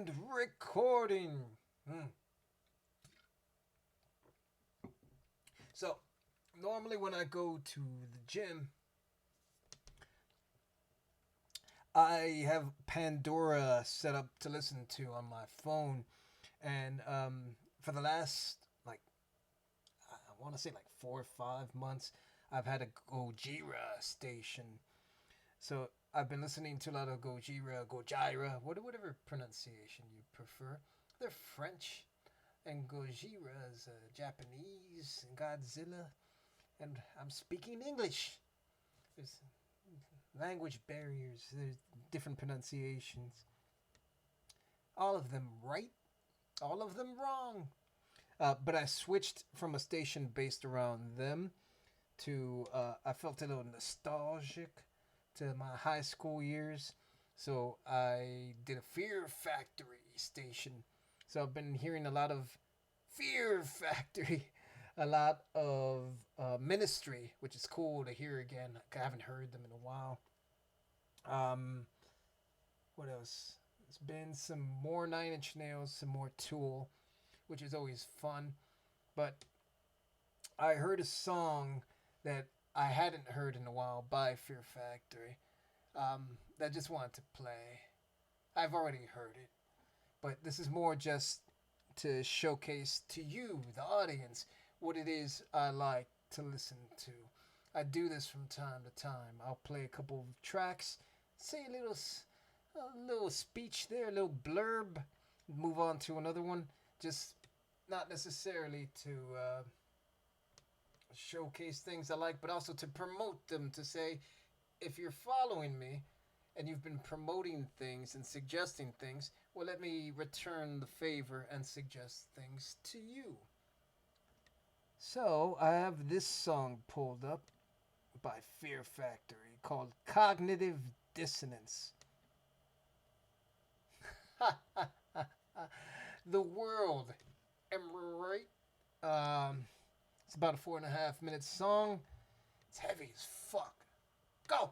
And recording. So, normally when I go to the gym, I have Pandora set up to listen to on my phone. And for the last, I want to say 4 or 5 months, I've had a Gojira station. So I've been listening to a lot of Gojira, whatever pronunciation you prefer. They're French, and Gojira is Japanese, and Godzilla, and I'm speaking English. There's language barriers, there's different pronunciations. All of them right, all of them wrong. But I switched from a station based around them to, I felt a little nostalgic to my high school years. So I did a Fear Factory station. So I've been hearing a lot of Fear Factory, a lot of Ministry, which is cool to hear again. I haven't heard them in a while. What else? There's been some more Nine Inch Nails, some more Tool, which is always fun. But I heard a song that I hadn't heard in a while by Fear Factory that I just wanted to play. I've already heard it, but this is more just to showcase to you, the audience, what it is I like to listen to. I do this from time to time. I'll play a couple of tracks, say a little speech there, a little blurb, move on to another one. Just not necessarily to showcase things I like, but also to promote them, to say, if you're following me and you've been promoting things and suggesting things, well, let me return the favor and suggest things to you. So I have this song pulled up by Fear Factory called Cognitive Dissonance. The world, am I right? It's about a 4.5 minute song. It's heavy as fuck. Go!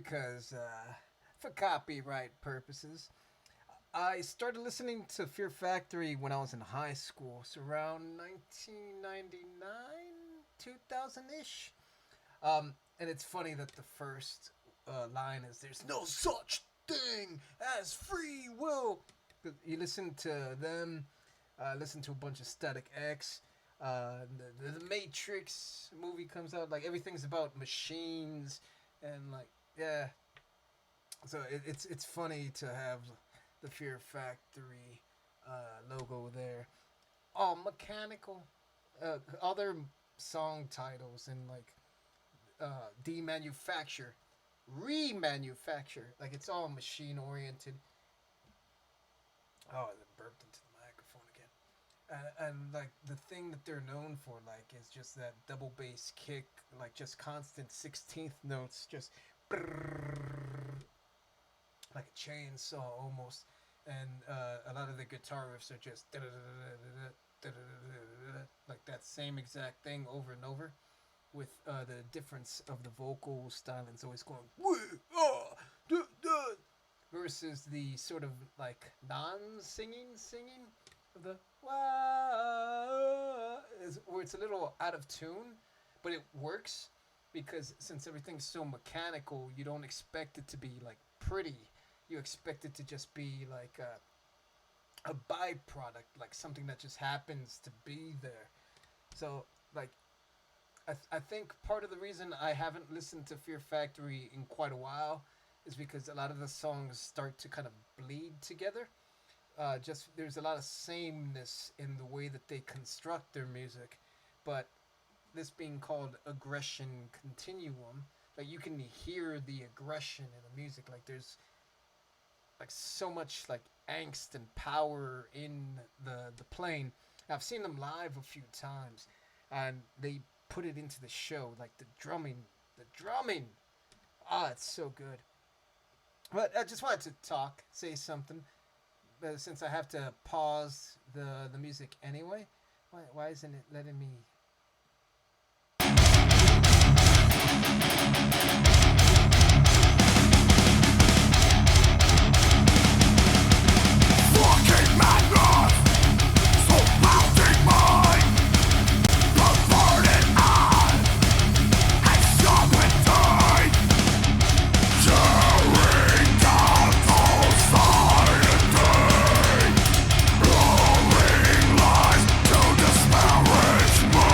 because for copyright purposes. I started listening to Fear Factory when I was in high school, so around 1999, 2000 ish. And it's funny that the first line is "There's no such thing as free will." But you listen to them, listen to a bunch of Static X. The Matrix movie comes out, like everything's about machines, and like yeah. So it's funny to have the Fear Factory logo there. All mechanical. Other song titles and like demanufacture, remanufacture. Like it's all machine oriented. Oh, I burped into the microphone again. And like the thing that they're known for, like, is just that double bass kick, like just constant 16th notes, just like a chainsaw almost. And a lot of the guitar riffs are just like that same exact thing over and over, with the difference of the vocal stylings always going versus the sort of like non-singing of the where it's a little out of tune, but it works because since everything's so mechanical, you don't expect it to be like pretty. You expect it to just be like a byproduct, like something that just happens to be there. So, like, I think part of the reason I haven't listened to Fear Factory in quite a while is because a lot of the songs start to kind of bleed together. Just there's a lot of sameness in the way that they construct their music, but this being called aggression continuum, like you can hear the aggression in the music. Like there's like so much like angst and power in the playing. I've seen them live a few times, and they put it into the show. Like the drumming. Ah, it's so good. But I just wanted to say something. Since I have to pause the music anyway, why isn't it letting me? Fucking madness, surrounding mine, perverted and exorbitant, tearing down society, rolling lies to disparage me.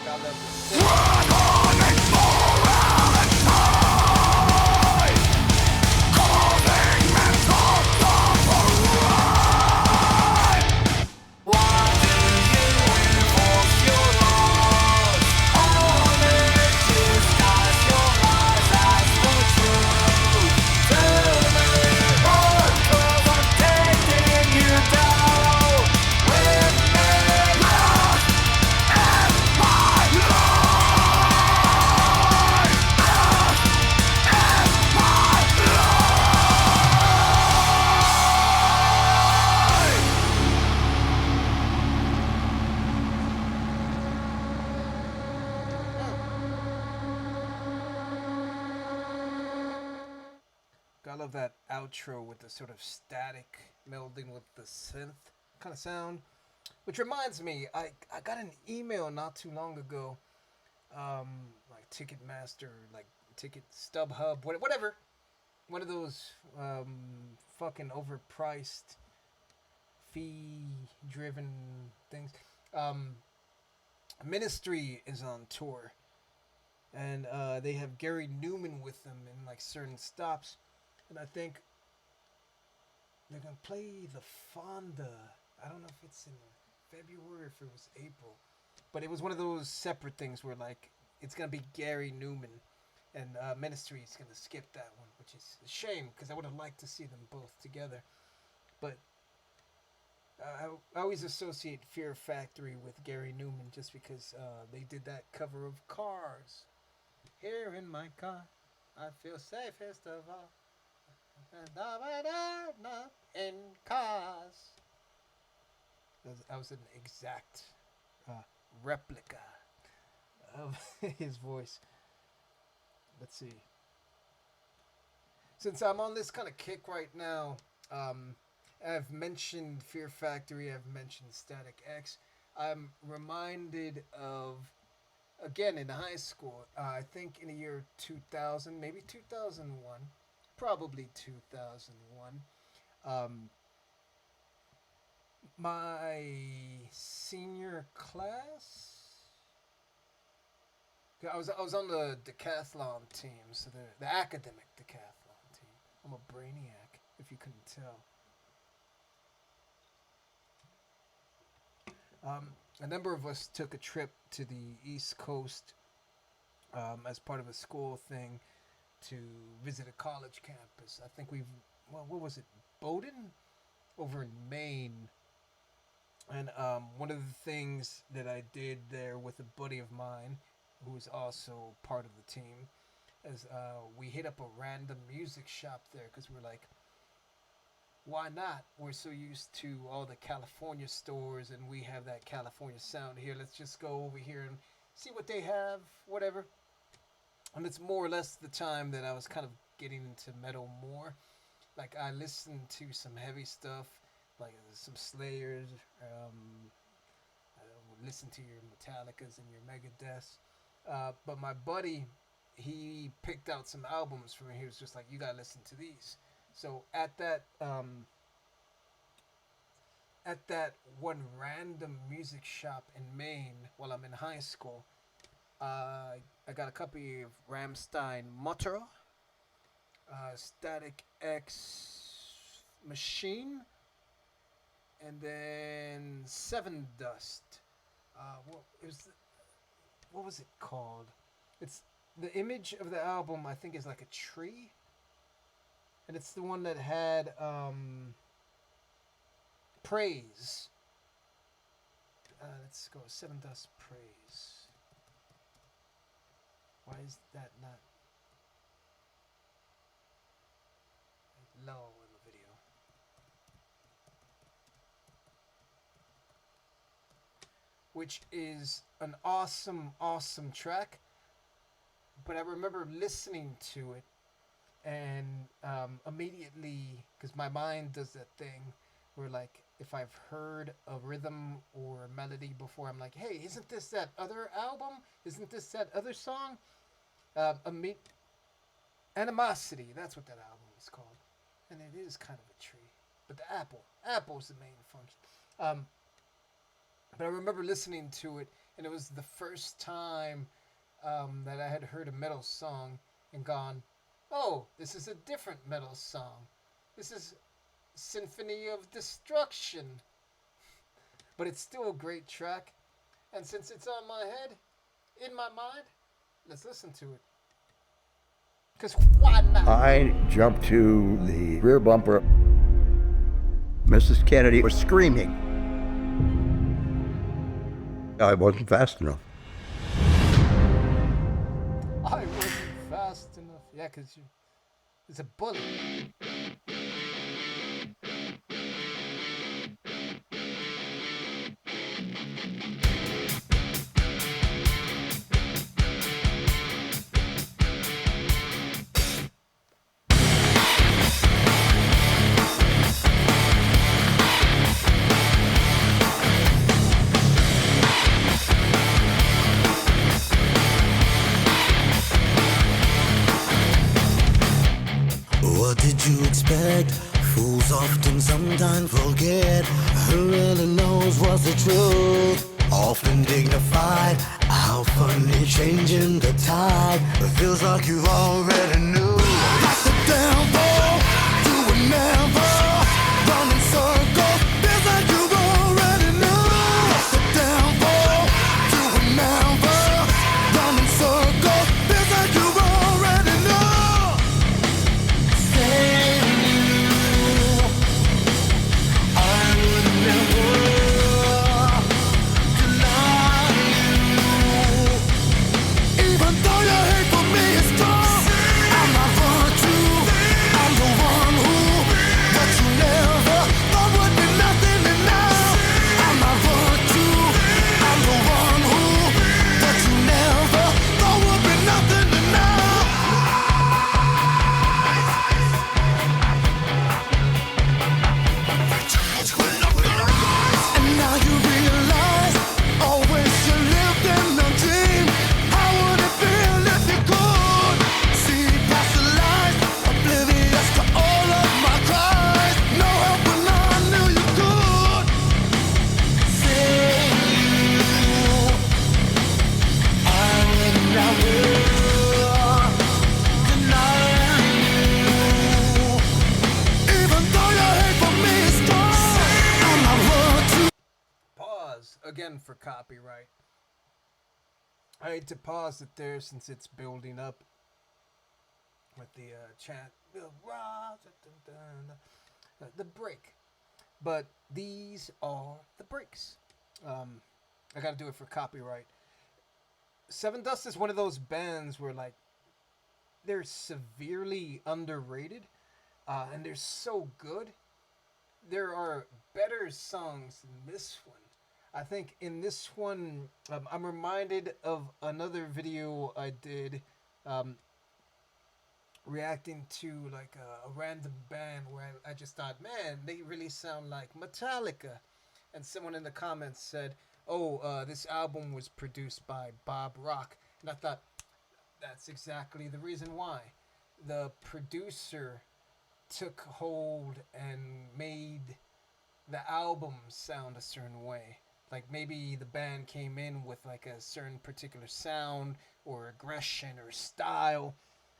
God love this. Running morality, causing mental suffering. Why do you enforce your laws on it? Disguise your lies as the truth. Tell me what, 'cause I'm taking you down with me. Lost in my life. Lost in my life. God love that outro with the sort of static melding with the synth kind of sound. Which reminds me, I got an email not too long ago, like Ticketmaster, like Ticket StubHub, whatever, one of those fucking overpriced, fee-driven things. Ministry is on tour, and they have Gary Newman with them in like certain stops, and I think they're gonna play the Fonda. I don't know if it's in February or if it was April, but it was one of those separate things where like it's gonna be Gary Newman, and Ministry is gonna skip that one, which is a shame because I would have liked to see them both together. But I always associate Fear Factory with Gary Newman just because they did that cover of Cars. Here in my car, I feel safest of all. Not in cars. That was an exact replica of his voice. Let's see. Since I'm on this kind of kick right now, I've mentioned Fear Factory, I've mentioned Static X. I'm reminded of, again, in high school, I think in the year 2000, maybe 2001, probably 2001, my senior class. I was on the decathlon team, so the academic decathlon team. I'm a brainiac, if you couldn't tell. A number of us took a trip to the East Coast as part of a school thing to visit a college campus. I think what was it, Bowdoin? Over in Maine. And one of the things that I did there with a buddy of mine, who was also part of the team, is we hit up a random music shop there because we're like, why not? We're so used to all the California stores and we have that California sound here. Let's just go over here and see what they have, whatever. And it's more or less the time that I was kind of getting into metal more. Like I listened to some heavy stuff, like some Slayers, listen to your Metallicas and your Megadeths. But my buddy, he picked out some albums for me. He was just like, you gotta listen to these. So at that one random music shop in Maine while I'm in high school, I got a copy of Rammstein Mutter, Static X Machine, and then Sevendust. What was it called? It's the image of the album. I think is like a tree, and it's the one that had Praise. Let's go Sevendust Praise. Why is that not low in the video? Which is an awesome, awesome track. But I remember listening to it and immediately, because my mind does that thing where, like, if I've heard a rhythm or a melody before, I'm like, hey, isn't this that other album? Isn't this that other song? Animosity, that's what that album is called. And it is kind of a tree. But the apple's the main function. But I remember listening to it, and it was the first time that I had heard a metal song and gone, oh, this is a different metal song. This is Symphony of Destruction. But it's still a great track. And since it's on my head, in my mind, let's listen to it. Because why not? I jumped to the rear bumper. Mrs. Kennedy was screaming. I wasn't fast enough. I wasn't fast enough. Yeah, because it's a bullet. What did you expect? Fools often sometimes forget who really knows what's the truth. Often dignified, how funny changing the tide. It feels like you already knew. Like the devil, you would never run in circles. Feels like you already knew. Like the devil, you would never run in circles. Feels like you already again for copyright. I hate to pause it there since it's building up with the chant, the break. But these are the breaks. I gotta do it for copyright. Sevendust is one of those bands where like they're severely underrated, and they're so good. There are better songs than this one. I think in this one, I'm reminded of another video I did, reacting to like a random band where I just thought, man, they really sound like Metallica. And someone in the comments said, oh, this album was produced by Bob Rock. And I thought, that's exactly the reason why. The producer took hold and made the album sound a certain way. Like maybe the band came in with like a certain particular sound or aggression or style,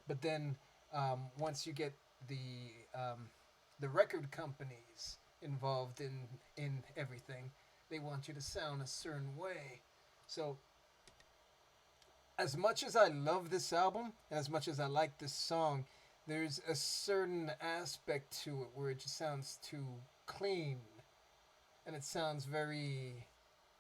but then once you get the record companies involved in everything, they want you to sound a certain way. So as much as I love this album and as much as I like this song, there's a certain aspect to it where it just sounds too clean and it sounds very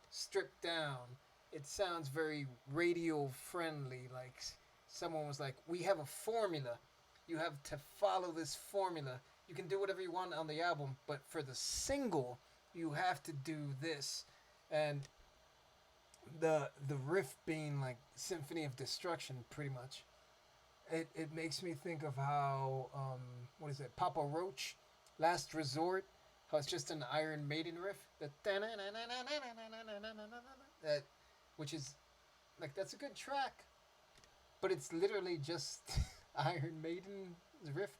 stripped down. It sounds very radio friendly. Like someone was like, we have a formula. You have to follow this formula. You can do whatever you want on the album, but for the single, you have to do this. And the riff being like Symphony of Destruction, pretty much. It makes me think of how, what is it, Papa Roach, Last Resort, how it's just an Iron Maiden riff. That, which is, like, that's a good track. But it's literally just Iron Maiden's riff.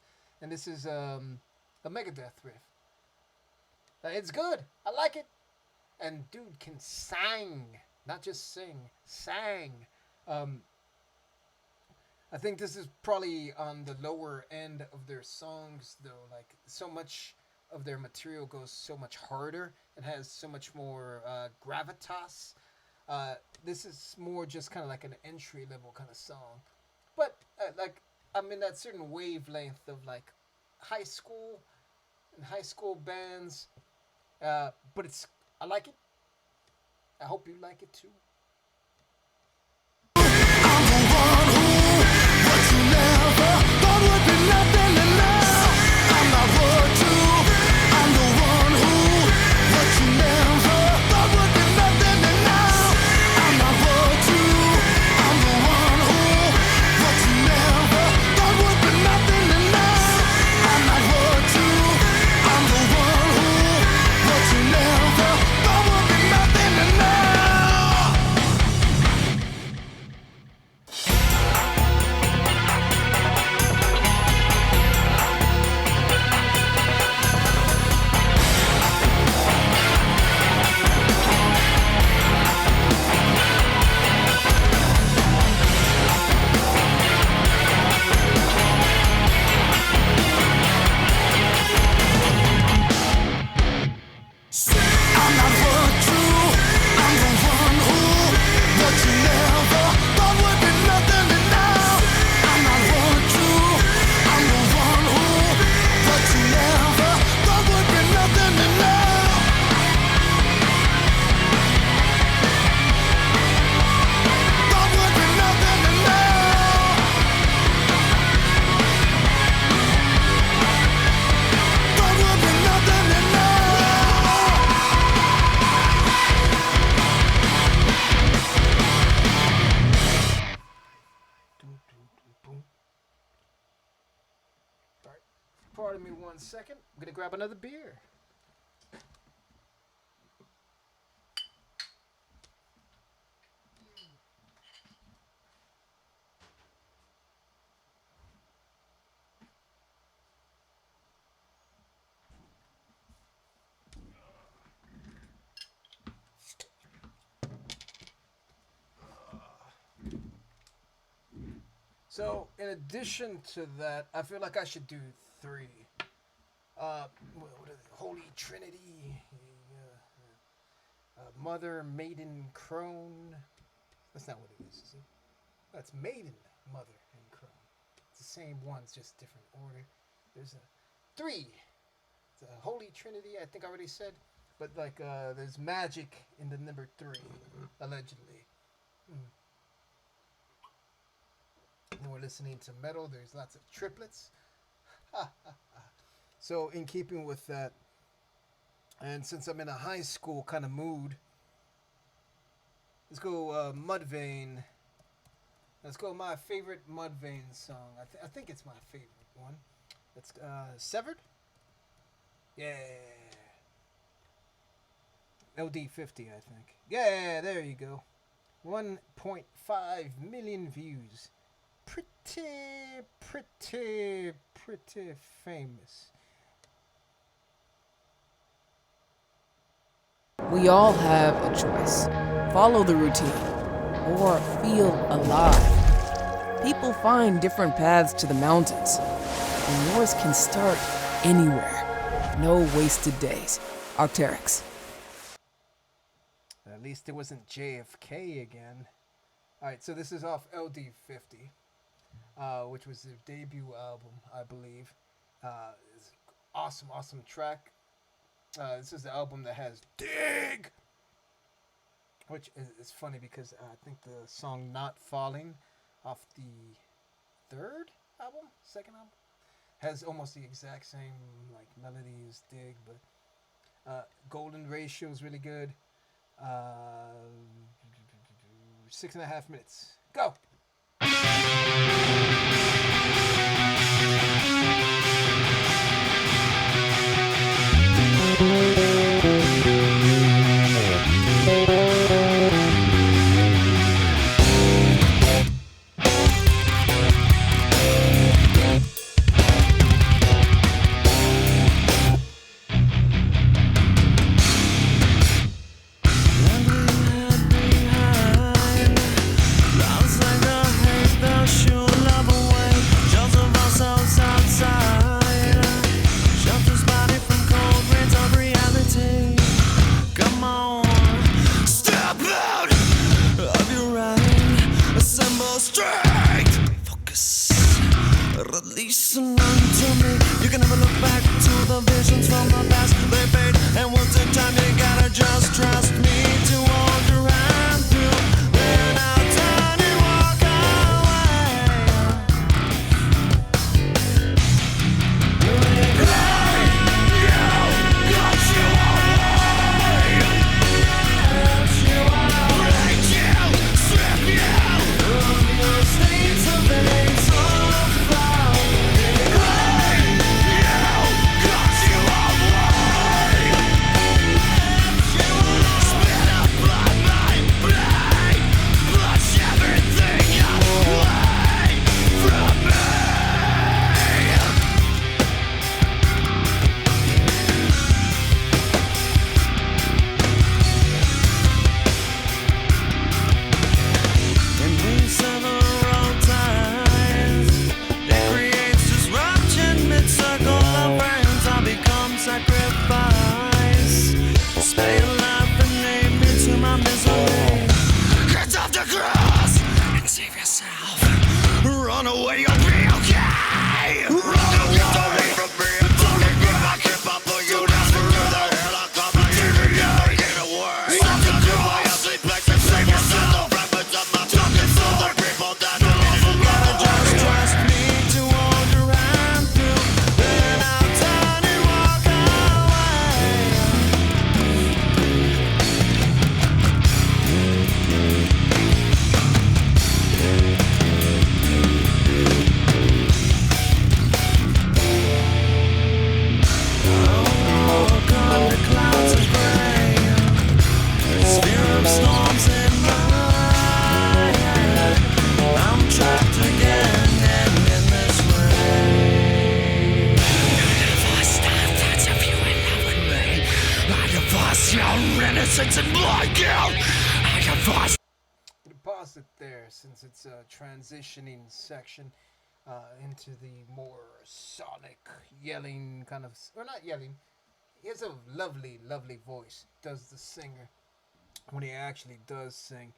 And this is a Megadeth riff. It's good. I like it. And dude can sing. Not just sing. Sang. I think this is probably on the lower end of their songs, though. Like, so much of their material goes so much harder and has so much more gravitas. This is more just kind of like an entry-level kind of song. But, like, I'm in that certain wavelength of, like, high school and high school bands. But I like it. I hope you like it, too. Pardon me 1 second. I'm gonna grab another beer. So, in addition to that, I feel like I should do 3. What is it? Holy Trinity. Mother, Maiden, Crone. That's not what it is it? That's Maiden, Mother, and Crone. It's the same one, it's just different order. There's a 3. It's a Holy Trinity, I think I already said. But like, there's magic in the number 3, allegedly. And we're listening to metal. There's lots of triplets. So in keeping with that, and since I'm in a high school kind of mood, let's go Mudvayne. Let's go my favorite Mudvayne song. I think it's my favorite one. It's Severed. Yeah. LD50, I think. Yeah, there you go. 1.5 million views. Pretty famous. We all have a choice. Follow the routine or feel alive. People find different paths to the mountains, and yours can start anywhere. No wasted days. Arc'teryx. At least it wasn't JFK again. Alright, so this is off LD50, which was their debut album, I believe. It's awesome track. This is the album that has Dig! Which is funny because I think the song Not Falling off the second album, has almost the exact same like melody as Dig, but Golden Ratio is really good. 6.5 minutes. Go! Pause it there since it's a transitioning section into the more sonic yelling kind of, or not yelling. He has a lovely voice, does the singer. when he actually does sing.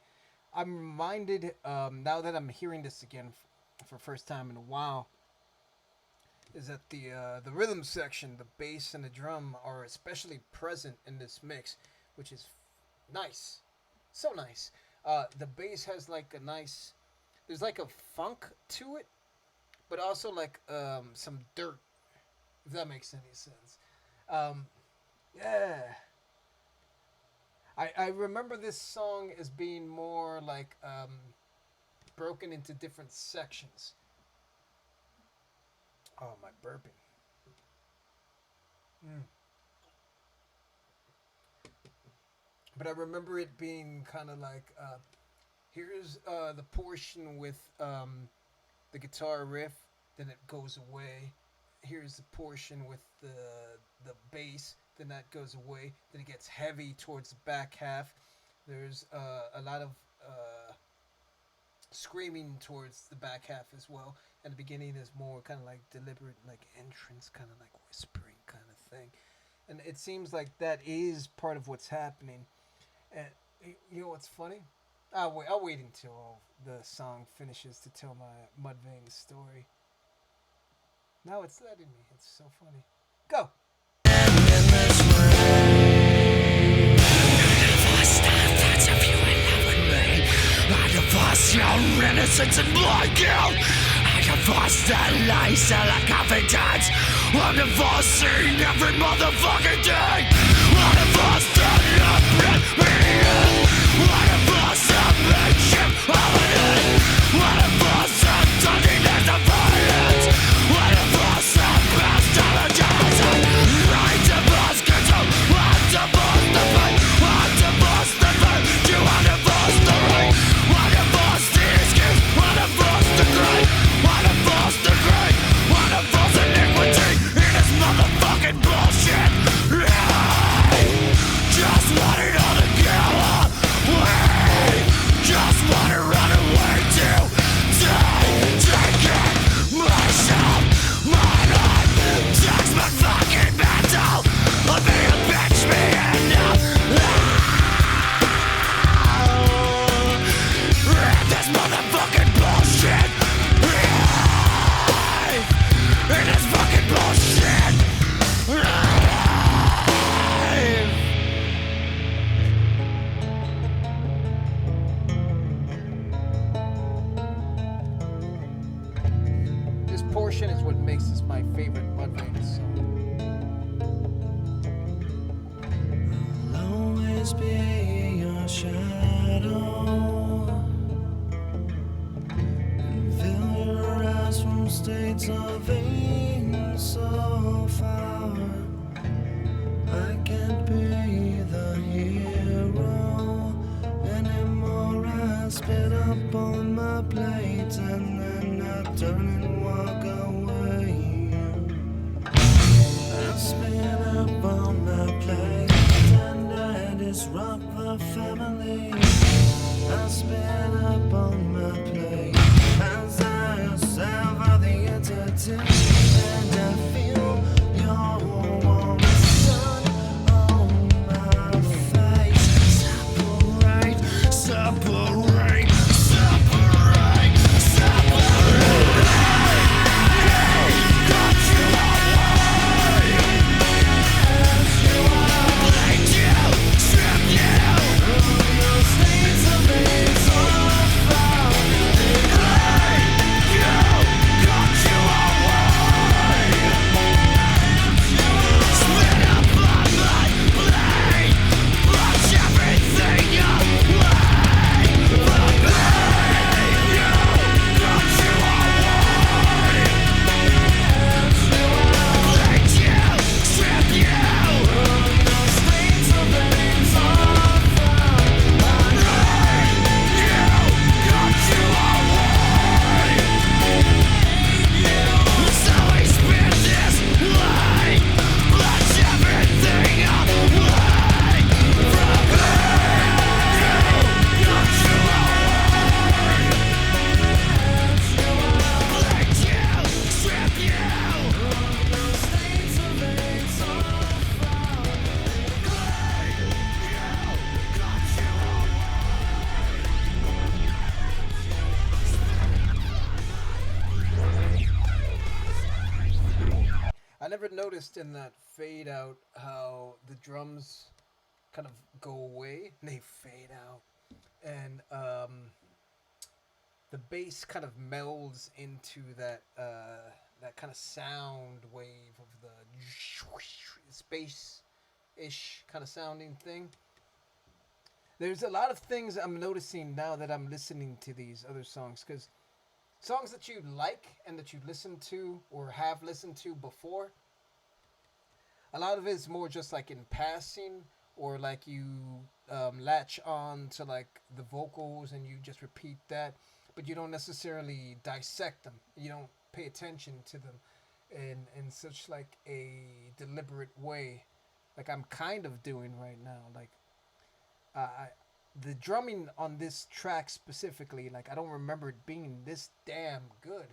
I'm reminded, now that I'm hearing this again for first time in a while, is that the rhythm section, the bass and the drum are especially present in this mix, which is nice, so nice. The bass has like a nice, there's like a funk to it, but also like some dirt, if that makes any sense. Um, yeah. I remember this song as being more like broken into different sections. Oh, my burping. Mm. But I remember it being kind of like here's the portion with the guitar riff, then it goes away. Here's the portion with the bass, then that goes away. Then it gets heavy towards the back half. There's a lot of screaming towards the back half as well. And the beginning is more kind of like deliberate, like entrance, kind of like whispering kind of thing. And it seems like that is part of what's happening. And you know what's funny? I'll wait until the song finishes to tell my Mudvayne story. Now it's letting me. It's so funny. Go. I divorce your innocence and blind guilt. I divorce the lies and the confidence. I'm divorcing every motherfucking day. I divorce the media. I divorce the makeshift holiday. I divorce the dirtiness of violence. I divorce the best apologizing. I divorce control. I divorce the pain. I divorce the virtue. I divorce the rain. I divorce the excuse. I divorce the great. I divorce the great. I divorce iniquity in this motherfucking bullshit. Just want it all together. Just wanna run away to take it myself, my life, takes my fucking mental. I'll be a bitch, me and now. This motherfucking bullshit. In this fucking bullshit. This portion is what makes this my favorite Mudvayne song. I'll always be your shadow and fill your eyes from states of being so far. I can't be the hero anymore. I spit up on my plate and then I turn and walk away. I spit up on my plate and I disrupt the family. I spit up on my plate as I sever the entity, and I feel your warm sun on my face. Separate, separate, separate, separate. Got you away. As you are, bleed you, strip you. All your states of being so far. Hey, you, got you away. never noticed in that fade out how the drums kind of go away and they fade out, and the bass kind of melds into that kind of sound wave of the space ish kind of sounding thing. There's a lot of things I'm noticing now that I'm listening to these other songs, because songs that you like and that you listen to or have listened to before, a lot of it is more just like in passing, or like you latch on to like the vocals and you just repeat that, but you don't necessarily dissect them. You don't pay attention to them in such like a deliberate way, like I'm kind of doing right now. Like the drumming on this track specifically, like I don't remember it being this damn good,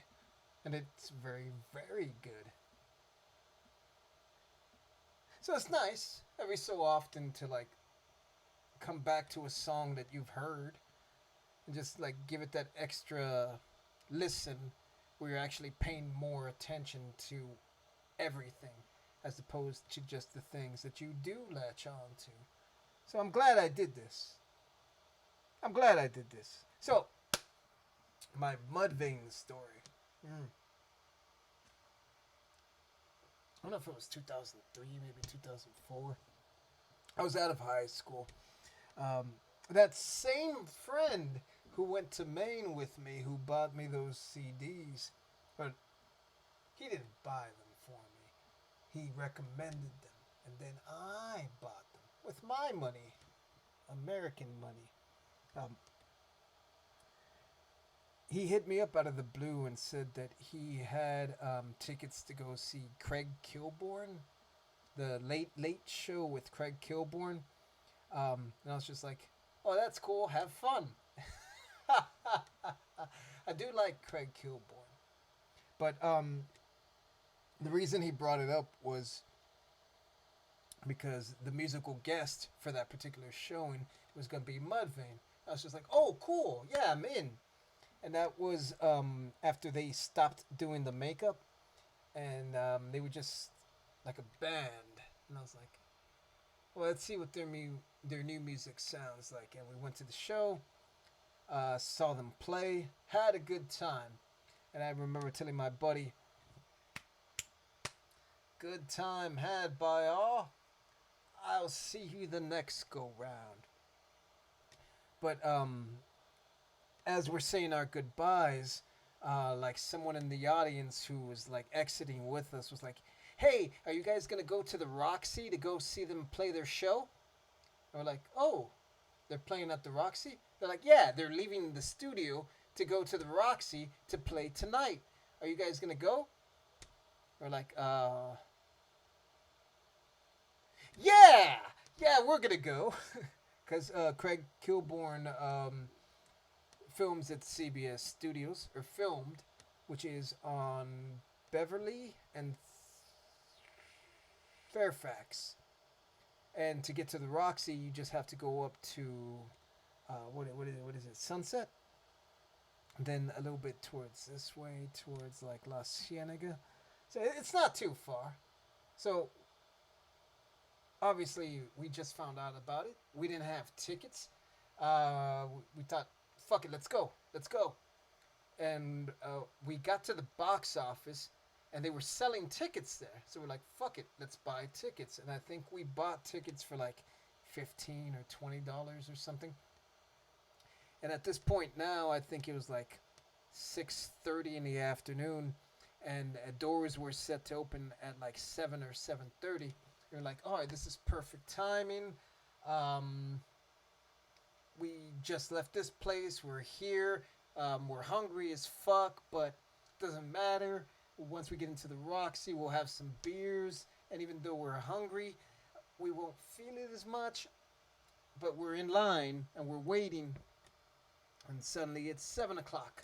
and it's very, very good. So it's nice every so often to like come back to a song that you've heard and just like give it that extra listen where you're actually paying more attention to everything as opposed to just the things that you do latch on to. So I'm glad I did this. I'm glad I did this. So, my Mudvayne story. I don't know if it was 2003, maybe 2004. I was out of high school. That same friend who went to Maine with me, who bought me those CDs, but he didn't buy them for me. He recommended them, and then I bought them with my money, American money. He hit me up out of the blue and said that he had tickets to go see Craig Kilborn, the Late Show with Craig Kilborn. And I was just like, oh, that's cool. Have fun. I do like Craig Kilborn. But the reason he brought it up was because the musical guest for that particular showing was going to be Mudvayne. I was just like, oh, cool. Yeah, I'm in. And that was after they stopped doing the makeup, and they were just like a band. And I was like, well, let's see what their new music sounds like. And we went to the show, saw them play, had a good time. And I remember telling my buddy, good time had by all. I'll see you the next go round. But as we're saying our goodbyes, like someone in the audience who was like exiting with us was like, hey, are you guys going to go to the Roxy to go see them play their show? And we're like, oh, they're playing at the Roxy? They're like, yeah, they're leaving the studio to go to the Roxy to play tonight. Are you guys going to go? We're like, yeah, we're going to go. Because Craig Kilborn films at CBS Studios, or filmed, which is on Beverly and Fairfax. And to get to the Roxy, you just have to go up to, what is it, Sunset? Then a little bit towards this way, towards like La Cienega. So it's not too far. So obviously, we just found out about it. We didn't have tickets. We thought, fuck it, let's go. And we got to the box office, and they were selling tickets there. So we're like, fuck it, let's buy tickets. And I think we bought tickets for like $15 or $20 or something. And at this point now, I think it was like 6:30 in the afternoon, and doors were set to open at like 7 or 7:30. You're like, all right, this is perfect timing. We just left this place. We're here. We're hungry as fuck, but it doesn't matter. Once we get into the Roxy, we'll have some beers. And even though we're hungry, we won't feel it as much. But we're in line, and we're waiting. And suddenly it's 7 o'clock.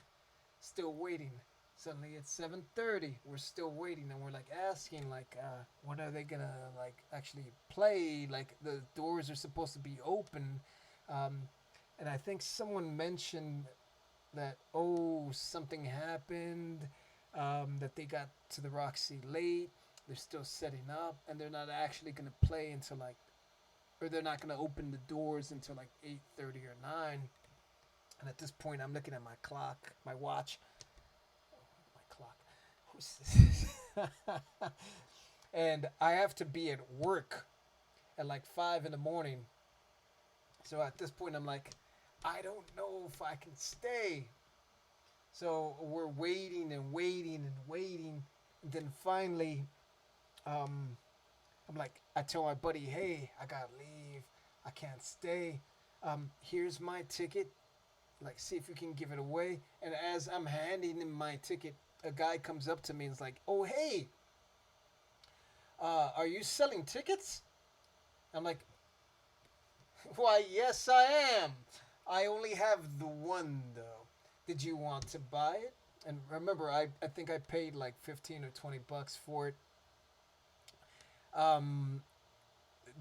Still waiting. Suddenly it's 7:30. We're still waiting, and we're like asking, like, when are they gonna like actually play? Like the doors are supposed to be open, and I think someone mentioned that something happened, that they got to the Roxy late, they're still setting up, and they're not actually gonna play until like, or they're not gonna open the doors until like 8:30 or 9. And at this point, I'm looking at my clock, my watch. Oh, my clock. Who's this? And I have to be at work at like 5 in the morning. So at this point, I'm like, I don't know if I can stay. So we're waiting and waiting and waiting. And then finally, I'm like, I tell my buddy, hey, I gotta leave. I can't stay. Here's my ticket. Like, see if you can give it away. And as I'm handing him my ticket, a guy comes up to me and is like, oh, hey, are you selling tickets? I'm like, why, yes, I am. I only have the one, though. Did you want to buy it? And remember, I think I paid like 15 or 20 bucks for it.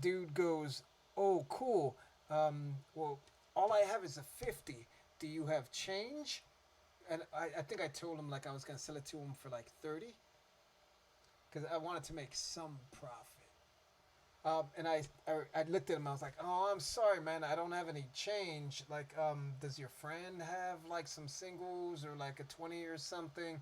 Dude goes, oh, cool. Well, all I have is a 50. Do you have change? And I think I told him like I was going to sell it to him for like 30. Because I wanted to make some profit. And I looked at him. I was like, "Oh, I'm sorry, man. I don't have any change. Like, does your friend have like some singles or like a 20 or something?"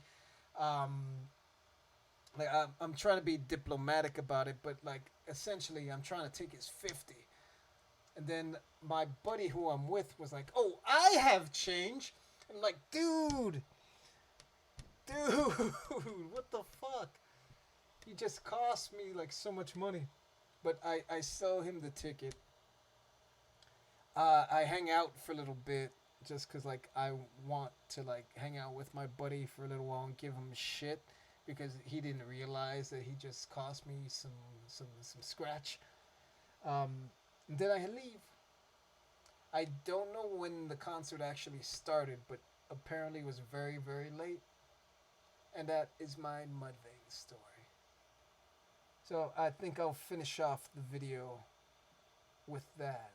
Like, I'm trying to be diplomatic about it, but like essentially, I'm trying to take his 50. And then my buddy who I'm with was like, "Oh, I have change." And I'm like, "Dude, what the fuck? He just cost me like so much money." But I sell him the ticket. I hang out for a little bit just because like I want to like hang out with my buddy for a little while and give him shit because he didn't realize that he just cost me some scratch. And then I leave. I don't know when the concert actually started, but apparently it was very, very late. And that is my Mudvayne story. So I think I'll finish off the video with that.